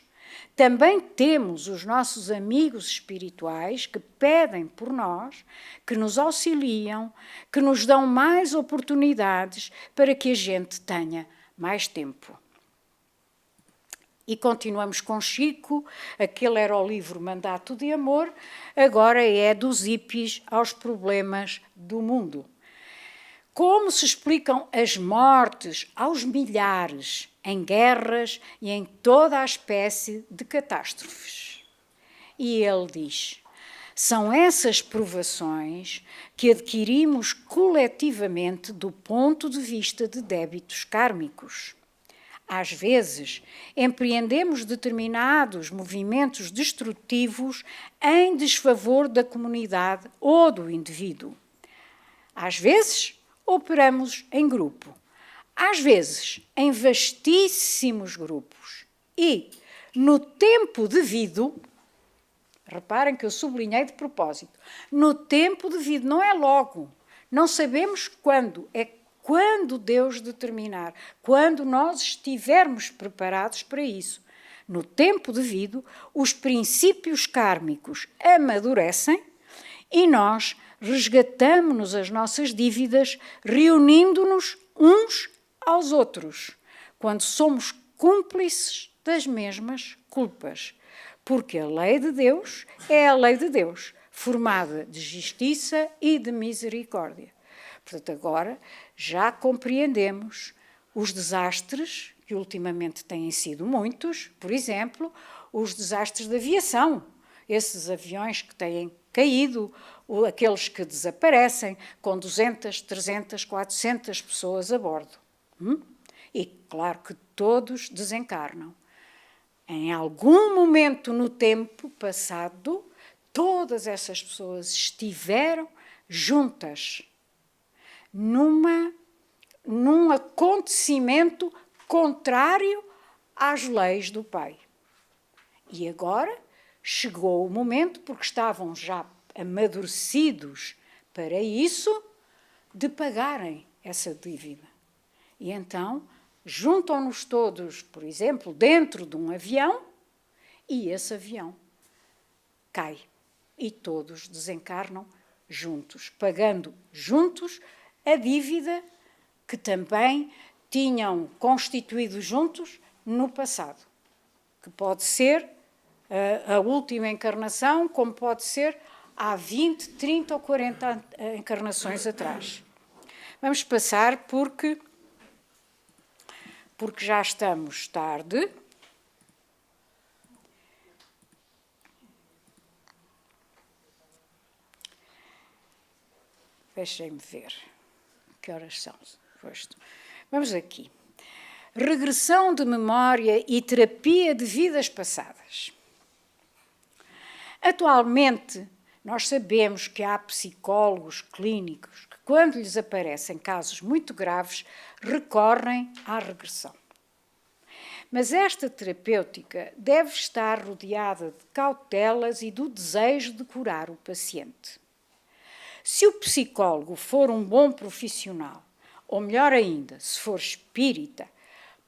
também temos os nossos amigos espirituais que pedem por nós, que nos auxiliam, que nos dão mais oportunidades para que a gente tenha mais tempo. E continuamos com Chico, aquele era o livro Mandato de Amor, agora é dos hippies aos problemas do mundo. Como se explicam as mortes aos milhares em guerras e em toda a espécie de catástrofes? E ele diz, são essas provações que adquirimos coletivamente do ponto de vista de débitos kármicos. Às vezes, empreendemos determinados movimentos destrutivos em desfavor da comunidade ou do indivíduo. Às vezes, operamos em grupo, às vezes em vastíssimos grupos e, no tempo devido, reparem que eu sublinhei de propósito, no tempo devido, não é logo, não sabemos quando, é quando Deus determinar, quando nós estivermos preparados para isso. No tempo devido, os princípios kármicos amadurecem e nós resgatamo-nos as nossas dívidas, reunindo-nos uns aos outros. Quando somos cúmplices das mesmas culpas, porque a lei de Deus é a lei de Deus, formada de justiça e de misericórdia. Portanto, agora já compreendemos os desastres, que ultimamente têm sido muitos, por exemplo, os desastres da aviação, esses aviões que têm caído, aqueles que desaparecem, com 200, 300, 400 pessoas a bordo. E claro que todos desencarnam. Em algum momento no tempo passado, todas essas pessoas estiveram juntas num acontecimento contrário às leis do Pai. E agora chegou o momento, porque estavam já amadurecidos para isso, de pagarem essa dívida. E então juntam-nos todos, por exemplo, dentro de um avião, e esse avião cai. E todos desencarnam juntos, pagando juntos a dívida que também tinham constituído juntos no passado, que pode ser a última encarnação, como pode ser há 20, 30 ou 40 encarnações atrás. Vamos passar porque já estamos tarde. Deixem-me ver que horas são. Vamos aqui. Regressão de memória e terapia de vidas passadas. Atualmente, nós sabemos que há psicólogos clínicos que, quando lhes aparecem casos muito graves, recorrem à regressão. Mas esta terapêutica deve estar rodeada de cautelas e do desejo de curar o paciente. Se o psicólogo for um bom profissional, ou melhor ainda, se for espírita,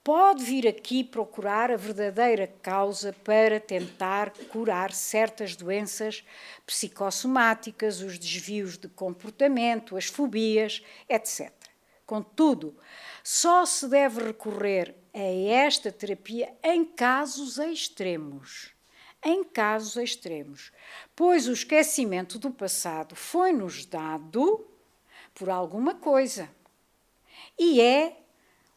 pode vir aqui procurar a verdadeira causa para tentar curar certas doenças psicossomáticas, os desvios de comportamento, as fobias, etc. Contudo, só se deve recorrer a esta terapia em casos extremos. Em casos extremos, pois o esquecimento do passado foi-nos dado por alguma coisa. E é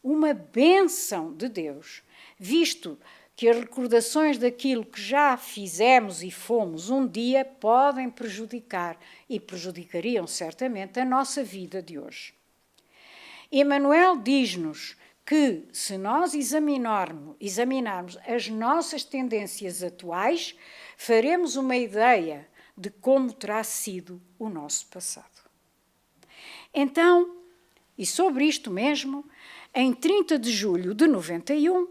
uma bênção de Deus, visto que as recordações daquilo que já fizemos e fomos um dia podem prejudicar, e prejudicariam certamente, a nossa vida de hoje. Emmanuel diz-nos que, se nós examinarmos as nossas tendências atuais, faremos uma ideia de como terá sido o nosso passado. Então, e sobre isto mesmo, em 30 de julho de 91,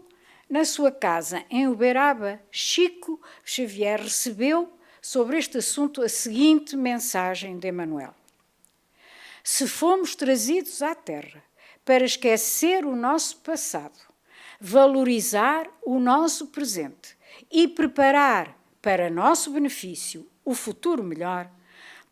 na sua casa em Uberaba, Chico Xavier recebeu sobre este assunto a seguinte mensagem de Emmanuel: se fomos trazidos à Terra para esquecer o nosso passado, valorizar o nosso presente e preparar para nosso benefício o futuro melhor,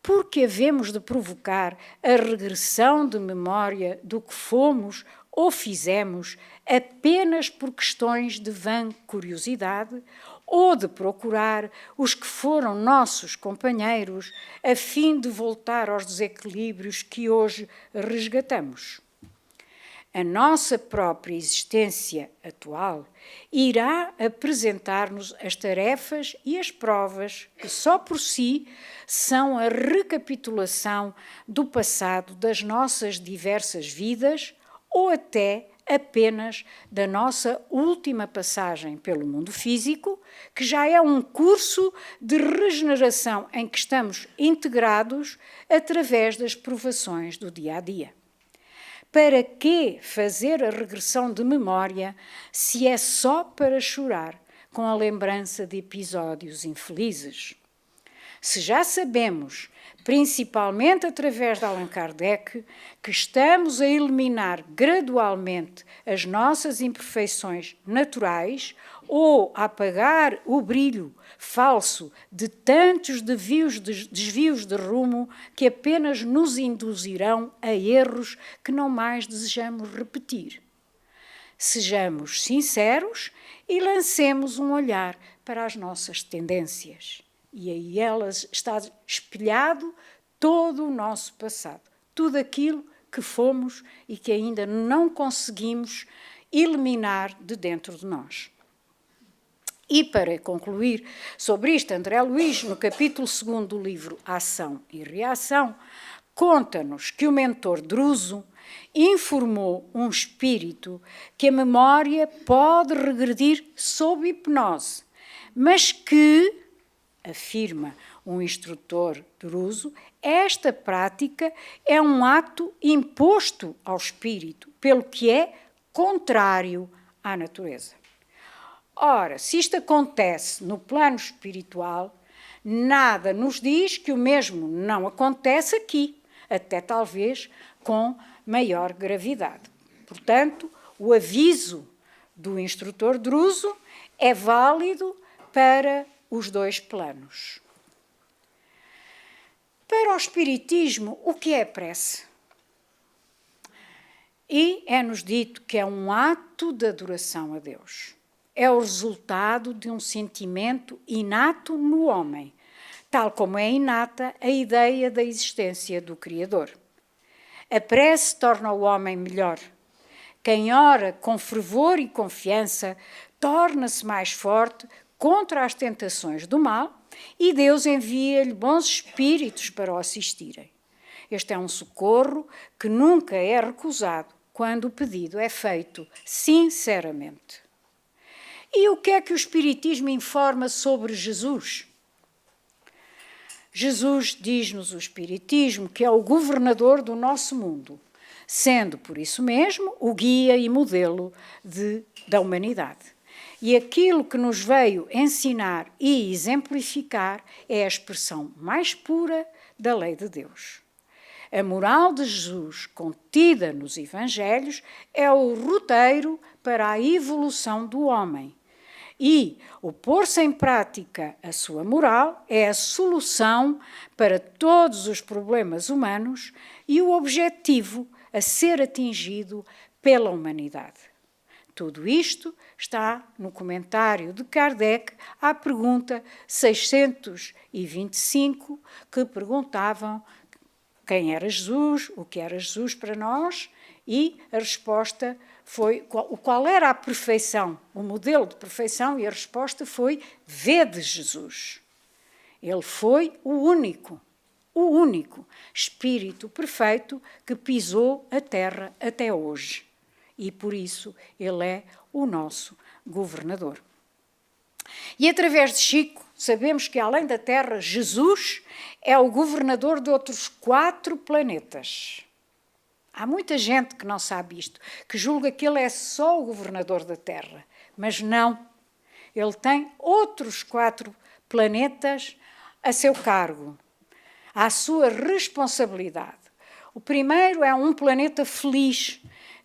porque havemos de provocar a regressão de memória do que fomos ou fizemos apenas por questões de vã curiosidade, ou de procurar os que foram nossos companheiros a fim de voltar aos desequilíbrios que hoje resgatamos. A nossa própria existência atual irá apresentar-nos as tarefas e as provas que só por si são a recapitulação do passado das nossas diversas vidas ou até apenas da nossa última passagem pelo mundo físico, que já é um curso de regeneração em que estamos integrados através das provações do dia a dia. Para que fazer a regressão de memória se é só para chorar com a lembrança de episódios infelizes? Se já sabemos, principalmente através de Allan Kardec, que estamos a eliminar gradualmente as nossas imperfeições naturais ou a apagar o brilho falso de tantos desvios de rumo que apenas nos induzirão a erros que não mais desejamos repetir. Sejamos sinceros e lancemos um olhar para as nossas tendências. E aí elas está espelhado todo o nosso passado, tudo aquilo que fomos e que ainda não conseguimos eliminar de dentro de nós. E para concluir sobre isto, André Luiz, no capítulo 2 do livro Ação e Reação, conta-nos que o mentor Druso informou um espírito que a memória pode regredir sob hipnose, mas que, afirma um instrutor Druso, esta prática é um ato imposto ao espírito, pelo que é contrário à natureza. Ora, se isto acontece no plano espiritual, nada nos diz que o mesmo não acontece aqui, até talvez com maior gravidade. Portanto, o aviso do instrutor Druso é válido para os dois planos. Para o Espiritismo, o que é a prece? E é-nos dito que é um ato de adoração a Deus. É o resultado de um sentimento inato no homem, tal como é inata a ideia da existência do Criador. A prece torna o homem melhor. Quem ora com fervor e confiança torna-se mais forte contra as tentações do mal e Deus envia-lhe bons espíritos para o assistirem. Este é um socorro que nunca é recusado quando o pedido é feito sinceramente. E o que é que o Espiritismo informa sobre Jesus? Jesus diz-nos o Espiritismo que é o governador do nosso mundo, sendo por isso mesmo o guia e modelo da humanidade. E aquilo que nos veio ensinar e exemplificar é a expressão mais pura da lei de Deus. A moral de Jesus, contida nos Evangelhos, é o roteiro para a evolução do homem. E o pôr-se em prática a sua moral é a solução para todos os problemas humanos e o objetivo a ser atingido pela humanidade. Tudo isto está no comentário de Kardec à pergunta 625, que perguntavam quem era Jesus, o que era Jesus para nós, e a resposta foi qual era a perfeição, o modelo de perfeição, e a resposta foi: vede Jesus. Ele foi o único Espírito perfeito que pisou a terra até hoje. E por isso ele é o nosso governador. E através de Chico, sabemos que além da Terra, Jesus é o governador de outros 4 planetas. Há muita gente que não sabe isto, que julga que ele é só o governador da Terra, mas não. Ele tem outros 4 planetas a seu cargo, à sua responsabilidade. O primeiro é um planeta feliz,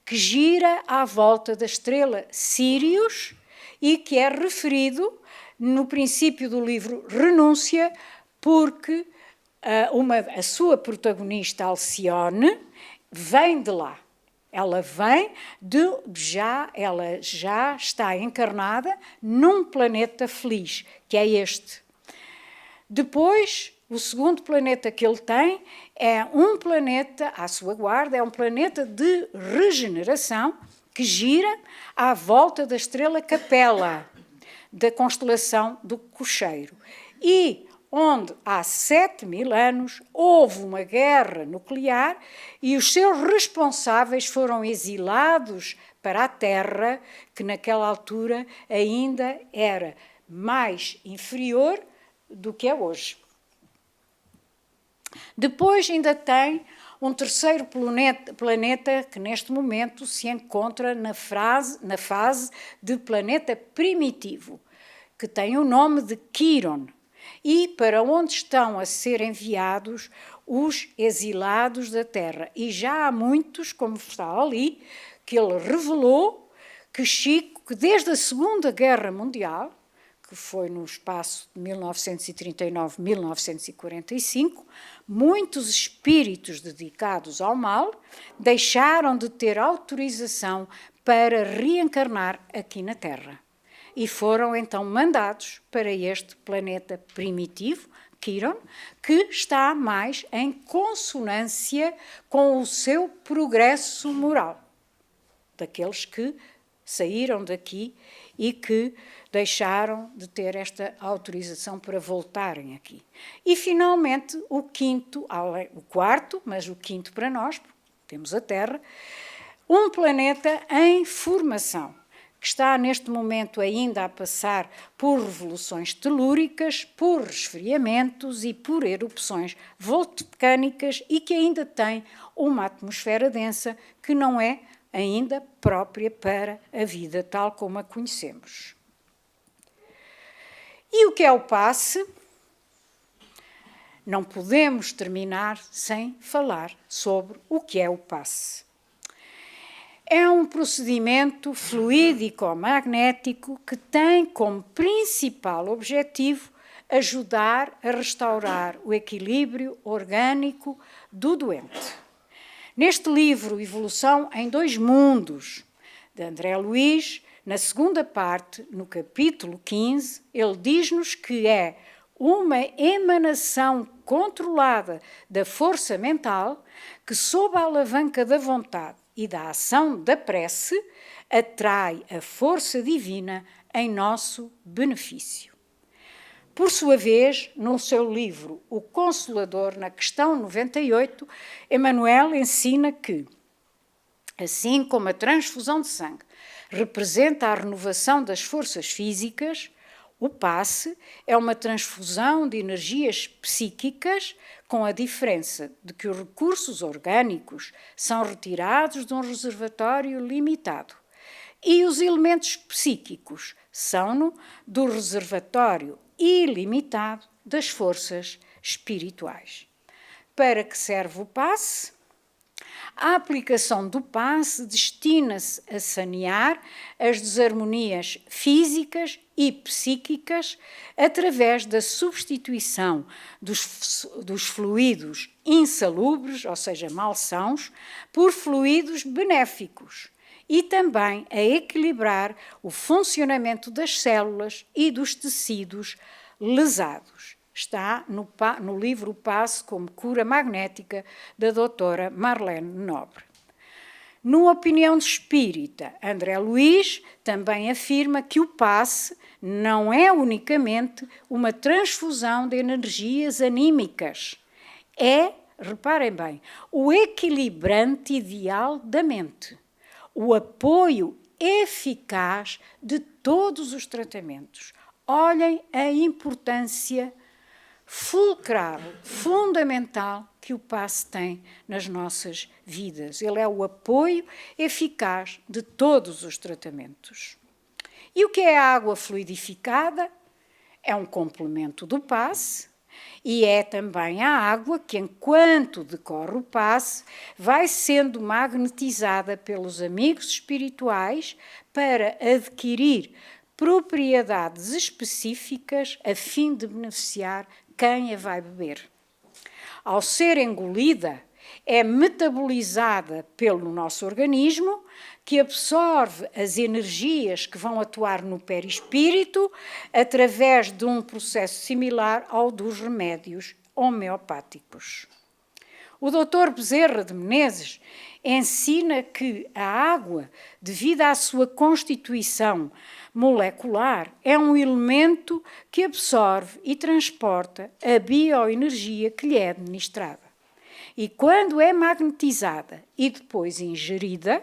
que gira à volta da estrela Sírius e que é referido no princípio do livro Renúncia, porque a sua protagonista, Alcione, vem de lá. Ela vem ela já está encarnada num planeta feliz, que é este. Depois, o segundo planeta que ele tem é um planeta, à sua guarda, é um planeta de regeneração que gira à volta da estrela Capela, da constelação do Cocheiro. E onde há 7.000 anos houve uma guerra nuclear e os seus responsáveis foram exilados para a Terra, que naquela altura ainda era mais inferior do que é hoje. Depois ainda tem um terceiro planeta que neste momento se encontra na fase de planeta primitivo, que tem o nome de Quiron, e para onde estão a ser enviados os exilados da Terra. E já há muitos, como está ali, que ele revelou que Chico, que desde a Segunda Guerra Mundial, que foi no espaço de 1939-1945, muitos espíritos dedicados ao mal deixaram de ter autorização para reencarnar aqui na Terra. E foram então mandados para este planeta primitivo, Quiron, que está mais em consonância com o seu progresso moral, daqueles que saíram daqui e que deixaram de ter esta autorização para voltarem aqui. E, finalmente, o quarto, mas o quinto para nós, porque temos a Terra, um planeta em formação, que está neste momento ainda a passar por revoluções telúricas, por resfriamentos e por erupções vulcânicas e que ainda tem uma atmosfera densa que não é ainda própria para a vida tal como a conhecemos. E o que é o passe? Não podemos terminar sem falar sobre o que é o passe. É um procedimento fluídico-magnético que tem como principal objetivo ajudar a restaurar o equilíbrio orgânico do doente. Neste livro, Evolução em Dois Mundos, de André Luiz, na segunda parte, no capítulo 15, ele diz-nos que é uma emanação controlada da força mental que, sob a alavanca da vontade e da ação da prece, atrai a força divina em nosso benefício. Por sua vez, no seu livro O Consolador, na questão 98, Emmanuel ensina que, assim como a transfusão de sangue representa a renovação das forças físicas, o passe é uma transfusão de energias psíquicas, com a diferença de que os recursos orgânicos são retirados de um reservatório limitado e os elementos psíquicos são do reservatório ilimitado das forças espirituais. Para que serve o passe? A aplicação do passe destina-se a sanear as desarmonias físicas e psíquicas através da substituição dos fluidos insalubres, ou seja, malsãos, por fluidos benéficos e também a equilibrar o funcionamento das células e dos tecidos lesados. Está no livro O Passe como Cura Magnética, da doutora Marlene Nobre. Na opinião espírita, André Luiz também afirma que o passe não é unicamente uma transfusão de energias anímicas. É, reparem bem, o equilibrante ideal da mente, o apoio eficaz de todos os tratamentos. Olhem a importância fulcral, fundamental que o passe tem nas nossas vidas. Ele é o apoio eficaz de todos os tratamentos. E o que é a água fluidificada? É um complemento do passe e é também a água que, enquanto decorre o passe, vai sendo magnetizada pelos amigos espirituais para adquirir propriedades específicas a fim de beneficiar quem a vai beber. Ao ser engolida, é metabolizada pelo nosso organismo, que absorve as energias que vão atuar no perispírito através de um processo similar ao dos remédios homeopáticos. O Dr. Bezerra de Menezes ensina que a água, devido à sua constituição molecular, é um elemento que absorve e transporta a bioenergia que lhe é administrada. E quando é magnetizada e depois ingerida,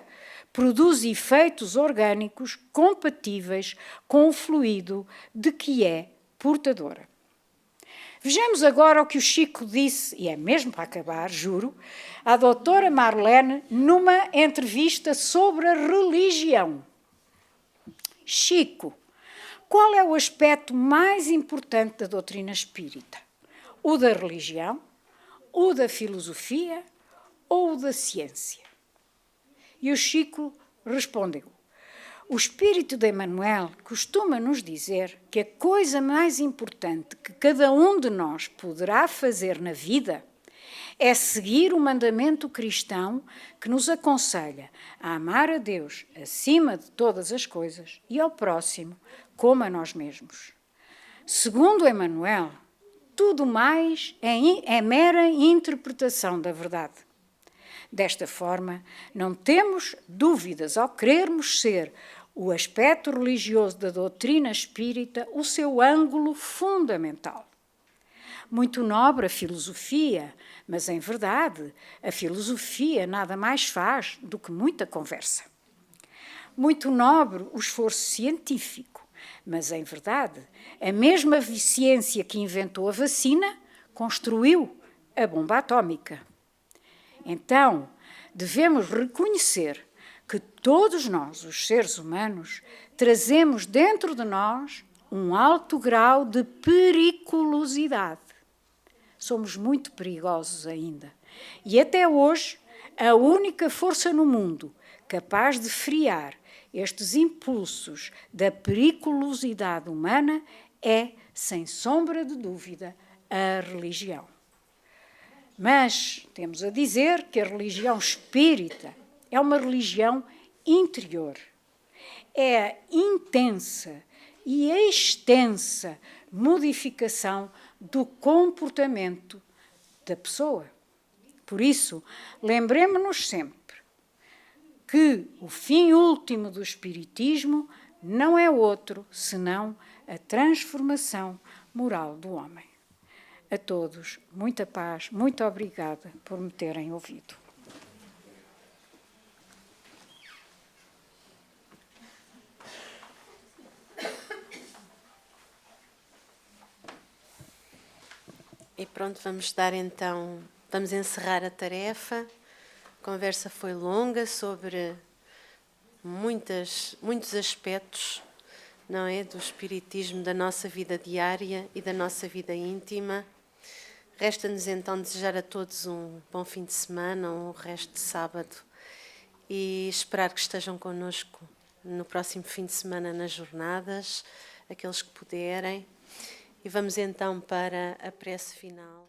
produz efeitos orgânicos compatíveis com o fluido de que é portadora. Vejamos agora o que o Chico disse, e é mesmo para acabar, juro, à doutora Marlene numa entrevista sobre a religião. Chico, qual é o aspecto mais importante da doutrina espírita? O da religião, o da filosofia ou o da ciência? E o Chico respondeu: o espírito de Emmanuel costuma nos dizer que a coisa mais importante que cada um de nós poderá fazer na vida É seguir o mandamento cristão que nos aconselha a amar a Deus acima de todas as coisas e ao próximo como a nós mesmos. Segundo Emmanuel, tudo mais é mera interpretação da verdade. Desta forma, não temos dúvidas ao querermos ser o aspecto religioso da doutrina espírita o seu ângulo fundamental. Muito nobre a filosofia, mas, em verdade, a filosofia nada mais faz do que muita conversa. Muito nobre o esforço científico, mas, em verdade, a mesma ciência que inventou a vacina construiu a bomba atómica. Então, devemos reconhecer que todos nós, os seres humanos, trazemos dentro de nós um alto grau de periculosidade. Somos muito perigosos ainda. E até hoje, a única força no mundo capaz de frear estes impulsos da periculosidade humana é, sem sombra de dúvida, a religião. Mas temos a dizer que a religião espírita é uma religião interior. É a intensa e extensa modificação do comportamento da pessoa. Por isso, lembremos-nos sempre que o fim último do espiritismo não é outro senão a transformação moral do homem. A todos, muita paz, muito obrigada por me terem ouvido. E pronto, vamos encerrar a tarefa. A conversa foi longa sobre muitos aspectos, não é, do espiritismo, da nossa vida diária e da nossa vida íntima. Resta-nos então desejar a todos um bom fim de semana, um resto de sábado, e esperar que estejam connosco no próximo fim de semana nas jornadas, aqueles que puderem. E vamos então para a prece final.